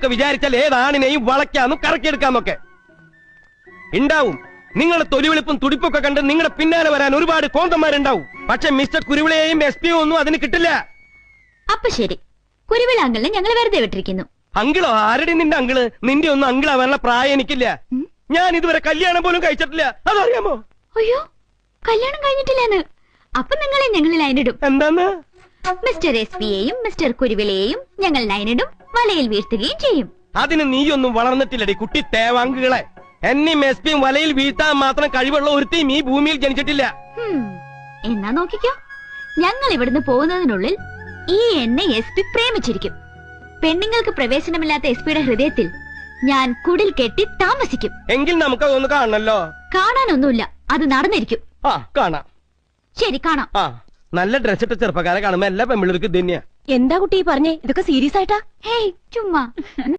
വിചാരിച്ചാൽ ഏതാണിനെയും വളയ്ക്കാന്നും കറക്കിയെടുക്കാന്നൊക്കെ ഉണ്ടാവും. നിങ്ങളുടെ തൊലിവെളുപ്പും തുടിപ്പൊക്കെ കണ്ട് നിങ്ങളുടെ പിന്നാലെ വരാൻ ഒരുപാട് കോന്തന്മാരുണ്ടാവും. പക്ഷെ മിസ്റ്റർ കുരുവിളയെയും SP ഒന്നും അതിന് കിട്ടില്ല. അപ്പൊ ശരി, കുരുവിള അങ്കിളിനെ ഞങ്ങൾ വെറുതെ വിട്ടിരിക്കുന്നു. അങ്കിളോ? ആരുടെ നിന്റെ അങ്കിള്? നിന്റെ ഒന്നും അങ്കിളാവാനുള്ള പ്രായം എനിക്കില്ല. ഞാൻ ഇതുവരെ കല്യാണം പോലും കഴിച്ചിട്ടില്ല, അതറിയാമോ? അയ്യോ, കല്യാണം കഴിഞ്ഞിട്ടില്ലെന്ന്? അപ്പൊ നിങ്ങളെ ഞങ്ങൾ ലൈനിടും. എന്താന്ന്? മിസ്റ്റർ SP-യെയും മിസ്റ്റർ കുരുവിളയെയും ഞങ്ങൾ ലൈനിടും, വലയിൽ വീഴ്ത്തുകയും ചെയ്യും. അതിന് നീയൊന്നും വളർന്നിട്ടില്ലടി കുട്ടി തേവാങ്കുകളെ. എന്നെയും SP-യും വലയിൽ വീഴ്ത്താൻ മാത്രം കഴിവുള്ള ഒരുത്തിയും ഈ ഭൂമിയിൽ ജനിച്ചിട്ടില്ല. എന്നാ നോക്കിക്കോ, ഞങ്ങൾ ഇവിടുന്ന് പോകുന്നതിനുള്ളിൽ ഈ എന്നെ SP പ്രേമിച്ചിരിക്കും. പെണ്ണുങ്ങൾക്ക് പ്രവേശനമില്ലാത്ത SP-യുടെ ഹൃദയത്തിൽ ഞാൻ കുടിൽ കെട്ടി താമസിക്കും. എങ്കിൽ നമുക്ക് അതൊന്ന് കാണണല്ലോ. കാണാനൊന്നുമില്ല, അത് നടന്നിരിക്കും. കാണാം. ശരി, കാണാം. നല്ല ഡ്രസ് ഇട്ട ചെറുപ്പക്കാരെ കാണുമ്പോ എല്ലാ പെമ്പിള്ളേർക്ക് ഇത് തന്നെയാ. എന്താ കുട്ടി പറഞ്ഞേ? ഇതൊക്കെ സീരിയസ് ആയിട്ടാ? ഹേയ്, ചുമ്മാ.